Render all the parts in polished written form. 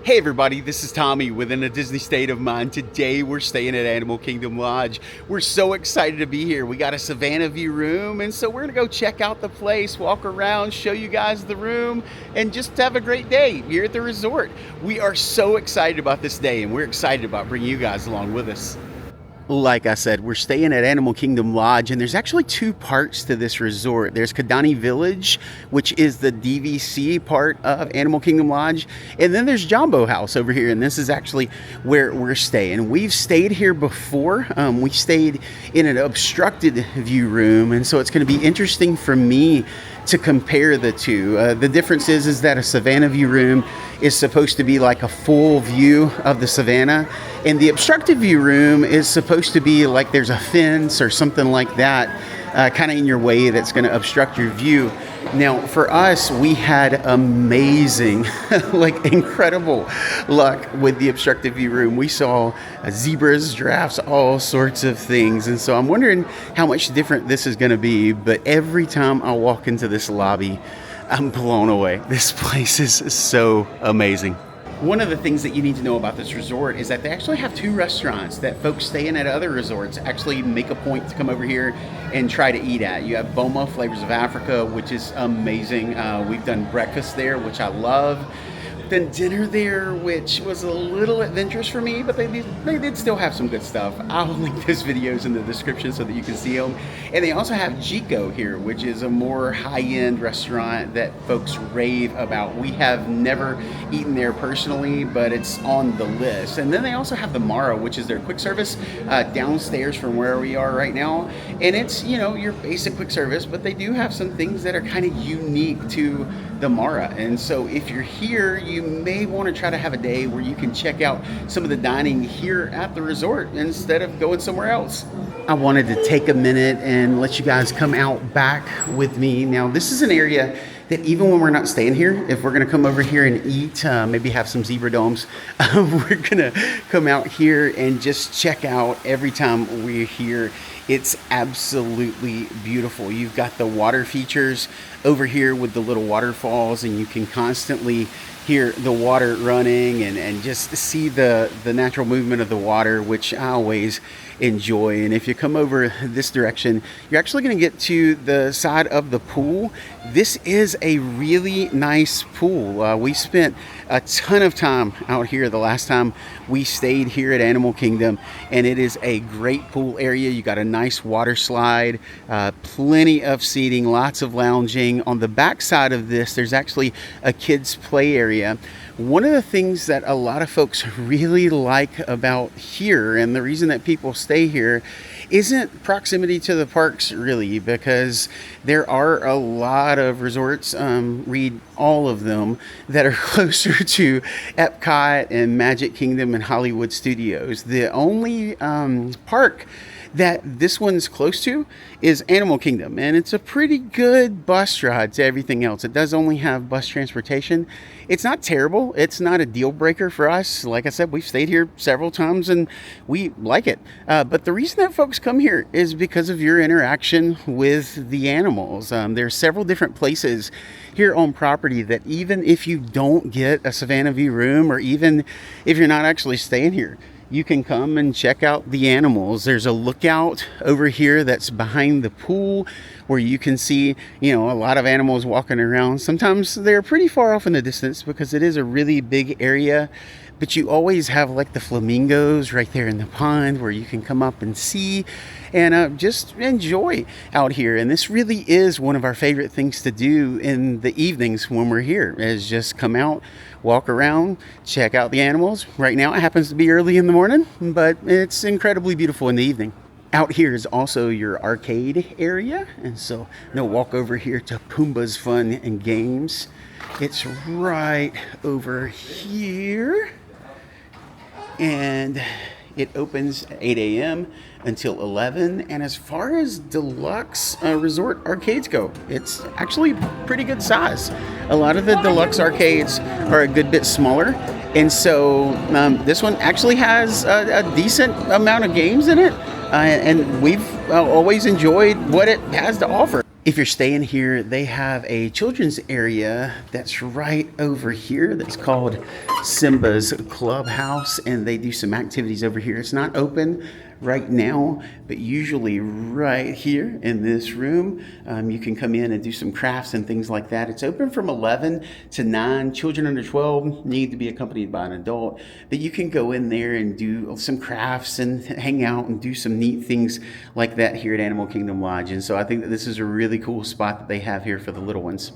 Hey everybody, this is Tommy within a Disney State of Mind. Today we're staying at Animal Kingdom Lodge. We're so excited to be here. We got a Savannah View room, and so we're gonna go check out the place, walk around, show you guys the room, and just have a great day here at the resort. We are so excited about this day, and we're excited about bringing you guys along with us. Like I said, we're staying at Animal Kingdom Lodge, and there's actually two parts to this resort. There's Kidani Village, which is the DVC part of Animal Kingdom Lodge, and then there's Jumbo House over here, and this is actually where we're staying. We've stayed here before. We stayed in an obstructed view room, and so it's going to be interesting for me to compare the two. The difference is that a Savannah View room is supposed to be like a full view of the Savannah, and the obstructed view room is supposed to be like there's a fence or something like that kind of in your way that's going to obstruct your view. Now for us, we had amazing like incredible luck with the obstructed view room. We saw zebras, giraffes, all sorts of things, and so I'm wondering how much different this is going to be. But every time I walk into this lobby, I'm blown away. This place is so amazing. One of the things that you need to know about this resort is that they actually have two restaurants that folks staying at other resorts actually make a point to come over here and try to eat at. You have Boma, Flavors of Africa, which is amazing. We've done breakfast there, which I love. Then dinner there, which was a little adventurous for me, but they did still have some good stuff. I'll link those videos in the description so that you can see them. And they also have Chico here, which is a more high-end restaurant that folks rave about. We have never eaten there personally, but it's on the list. And then they also have the Mara, which is their quick service downstairs from where we are right now. And it's, you know, your basic quick service, but they do have some things that are kind of unique to the Mara. And so if you're here, you may want to try to have a day where you can check out some of the dining here at the resort instead of going somewhere else. I wanted to take a minute and let you guys come out back with me. Now, this is an area that even when we're not staying here, if we're gonna come over here and eat, maybe have some zebra domes, we're gonna come out here and just check out every time we're here. It's absolutely beautiful. You've got the water features over here with the little waterfalls, and you can constantly hear the water running and just see the natural movement of the water, which I always enjoy. And if you come over this direction, you're actually going to get to the side of the pool. This is a really nice pool. We spent a ton of time out here the last time we stayed here at Animal Kingdom, and it is a great pool area. You got a nice water slide, plenty of seating, lots of lounging. On the back side of this, there's actually a kids play area. One of the things that a lot of folks really like about here, and the reason that people stay here, isn't proximity to the parks really, because there are a lot of resorts, read all of them, that are closer to Epcot and Magic Kingdom and Hollywood Studios. The only park that this one's close to is Animal Kingdom, and it's a pretty good bus ride to everything else. It does only have bus transportation. It's not terrible. It's not a deal breaker for us. Like I said, we've stayed here several times and we like it. But the reason that folks come here is because of your interaction with the animals. There's several different places here on property that even if you don't get a Savannah View room, or even if you're not actually staying here, you can come and check out the animals. There's a lookout over here that's behind the pool where you can see, you know, a lot of animals walking around. Sometimes they're pretty far off in the distance because it is a really big area, but you always have like the flamingos right there in the pond where you can come up and see and just enjoy out here. And this really is one of our favorite things to do in the evenings when we're here, is just come out, walk around, check out the animals. Right now it happens to be early in the morning, but it's incredibly beautiful in the evening. Out here is also your arcade area, and so we'll walk over here to Pumbaa's Fun and Games. It's right over here, and it opens at 8 a.m. until 11. And as far as Deluxe resort arcades go, it's actually pretty good size. A lot of the Deluxe arcades are a good bit smaller, and so this one actually has a decent amount of games in it, and we've always enjoyed what it has to offer. If you're staying here, they have a children's area that's right over here that's called Simba's Clubhouse, and they do some activities over here. It's not open right now, but usually right here in this room, you can come in and do some crafts and things like that. It's open from 11 to 9. Children under 12 need to be accompanied by an adult, but you can go in there and do some crafts and hang out and do some neat things like that here at Animal Kingdom Lodge. And so I think that this is a really cool spot that they have here for the little ones.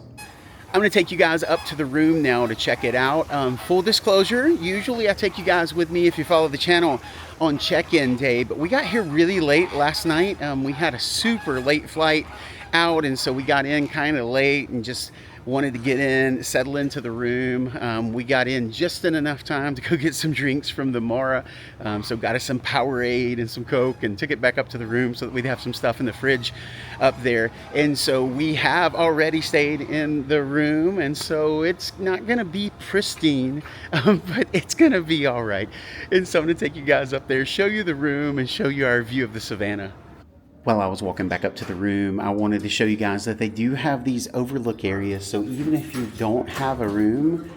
I'm going to take you guys up to the room now to check it out. Full disclosure, usually I take you guys with me if you follow the channel on check-in day, but we got here really late last night. We had a super late flight out, and so we got in kind of late and just wanted to get in, settle into the room. We got in just in enough time to go get some drinks from the Mara. So got us some Powerade and some Coke and took it back up to the room so that we'd have some stuff in the fridge up there. And so we have already stayed in the room, and so it's not gonna be pristine, but it's gonna be all right. And so I'm gonna take you guys up there, show you the room and show you our view of the savannah. While I was walking back up to the room, I wanted to show you guys that they do have these overlook areas. So even if you don't have a room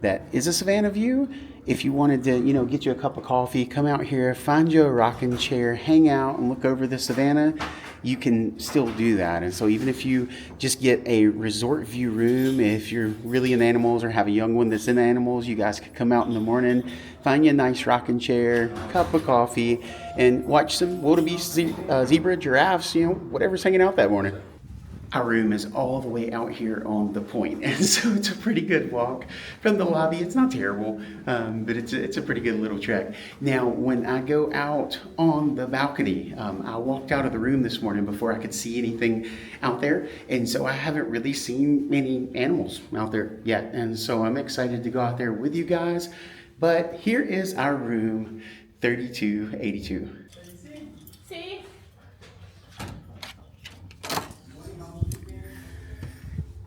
that is a Savannah view, if you wanted to, get you a cup of coffee, come out here, find you a rocking chair, hang out and look over the savannah, you can still do that. And so even if you just get a resort view room, if you're really into animals or have a young one that's into animals, you guys could come out in the morning, find you a nice rocking chair, cup of coffee, and watch some wildebeest, zebra, giraffes, whatever's hanging out that morning. Our room is all the way out here on the point, and so it's a pretty good walk from the lobby. It's not terrible, but it's a pretty good little trek. Now, when I go out on the balcony, I walked out of the room this morning before I could see anything out there, and so I haven't really seen many animals out there yet, and so I'm excited to go out there with you guys. But here is our room 3282. See?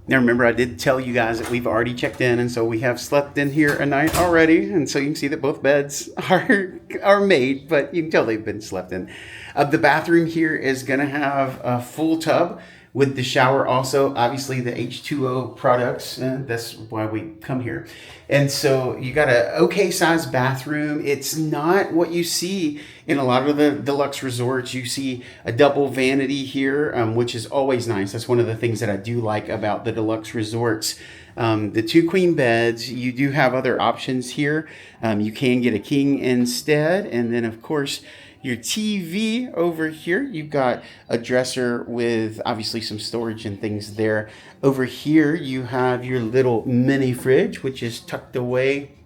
Now remember, I did tell you guys that we've already checked in, and so we have slept in here a night already, and so you can see that both beds are made, but you can tell they've been slept in. The bathroom here is going to have a full tub with the shower, also obviously the H2O products, and that's why we come here. And so you got a okay sized bathroom. It's not what you see in a lot of the deluxe resorts. You see a double vanity here, which is always nice. That's one of the things that I do like about the deluxe resorts. The 2 queen beds, you do have other options here. You can get a king instead, and then of course your TV over here. You've got a dresser with obviously some storage and things there. Over here you have your little mini fridge, which is tucked away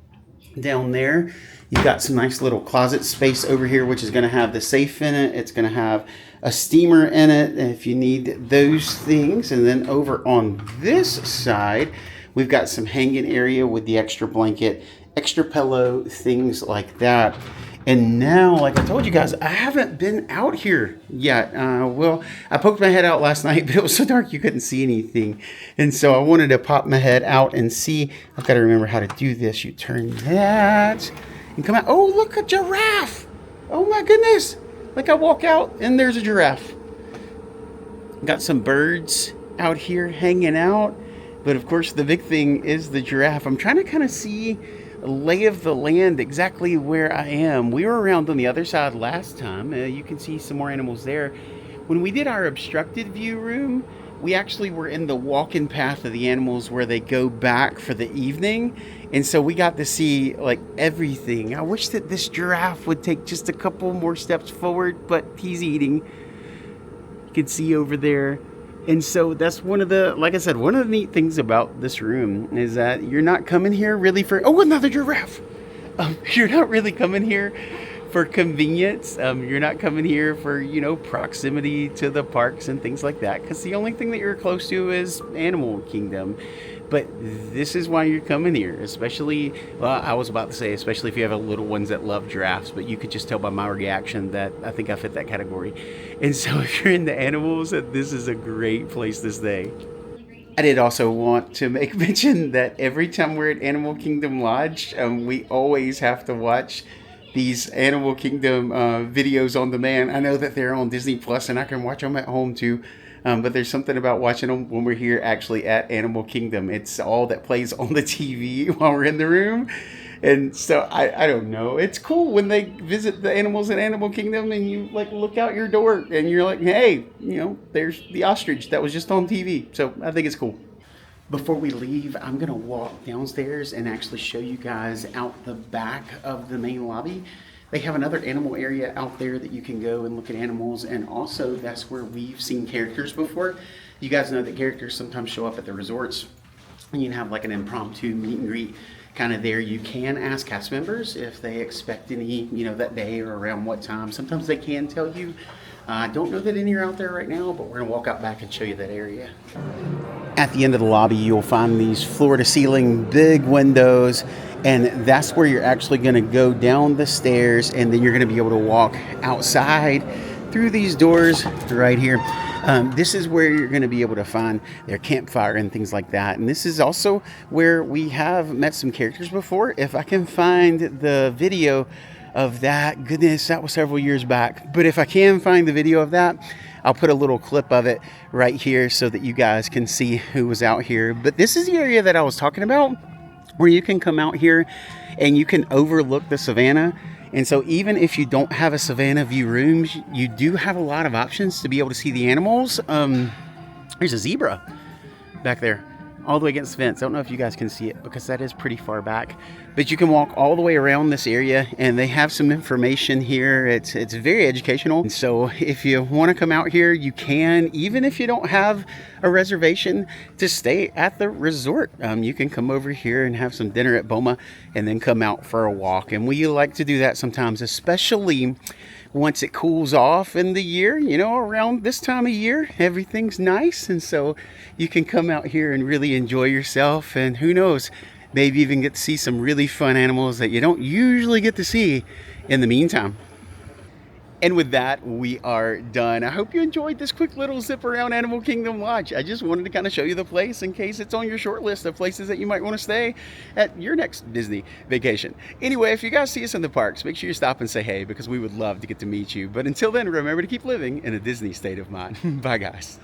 down there. You've got some nice little closet space over here, which is going to have the safe in it. It's going to have a steamer in it if you need those things. And then over on this side, we've got some hanging area with the extra blanket, extra pillow, things like that. And now, like I told you guys, I haven't been out here yet. Well, I poked my head out last night, but it was so dark you couldn't see anything. And so I wanted to pop my head out and see. I've got to remember how to do this. You turn that and come out. Oh, look, a giraffe. Oh my goodness. Like I walk out and there's a giraffe. Got some birds out here hanging out. But of course, the big thing is the giraffe. I'm trying to kind of see lay of the land exactly where I am. We were around on the other side last time. You can see some more animals there. When we did our obstructed view room, we actually were in the walking path of the animals where they go back for the evening, and so we got to see like everything. I wish that this giraffe would take just a couple more steps forward, but he's eating. You can see over there. And so that's one of the, like I said, one of the neat things about this room is that you're not coming here really for, oh, another giraffe. You're not really coming here for convenience. You're not coming here for, proximity to the parks and things like that, because the only thing that you're close to is Animal Kingdom. But this is why you're coming here, especially, well, I was about to say, especially if you have little ones that love giraffes, but you could just tell by my reaction that I think I fit that category. And so if you're into animals, this is a great place to stay. I did also want to make mention that every time we're at Animal Kingdom Lodge, we always have to watch these Animal Kingdom videos on demand. I know that they're on Disney Plus, and I can watch them at home too. But there's something about watching them when we're here actually at Animal Kingdom. It's all that plays on the TV while we're in the room. And so I don't know. It's cool when they visit the animals in Animal Kingdom and you like look out your door and you're like, hey, there's the ostrich that was just on TV. So I think it's cool. Before we leave, I'm gonna walk downstairs and actually show you guys out the back of the main lobby. They have another animal area out there that you can go and look at animals, and also that's where we've seen characters before. You guys know that characters sometimes show up at the resorts, and you can have like an impromptu meet and greet kind of there. You can ask cast members if they expect any, that day or around what time. Sometimes they can tell you. I don't know that any are out there right now, but we're gonna walk out back and show you that area. At the end of the lobby, you'll find these floor-to-ceiling big windows, and that's where you're actually going to go down the stairs, and then you're going to be able to walk outside through these doors right here. This is where you're going to be able to find their campfire and things like that. And this is also where we have met some characters before. If I can find the video of that, goodness, that was several years back. But if I can find the video of that, I'll put a little clip of it right here so that you guys can see who was out here. But this is the area that I was talking about, where you can come out here and you can overlook the savannah. And so even if you don't have a Savannah View room, you do have a lot of options to be able to see the animals. There's a zebra back there, all the way against the fence. I don't know if you guys can see it because that is pretty far back, but you can walk all the way around this area, and they have some information here. It's very educational. And so if you want to come out here, you can, even if you don't have a reservation to stay at the resort. You can come over here and have some dinner at Boma and then come out for a walk. And we like to do that sometimes, especially once it cools off in the year, around this time of year, everything's nice. And so you can come out here and really enjoy yourself. And who knows, maybe even get to see some really fun animals that you don't usually get to see in the meantime. And with that, we are done. I hope you enjoyed this quick little zip around Animal Kingdom Lodge. I just wanted to kind of show you the place in case it's on your short list of places that you might want to stay at your next Disney vacation. Anyway, if you guys see us in the parks, make sure you stop and say hey, because we would love to get to meet you. But until then, remember to keep living in a Disney state of mind. Bye, guys.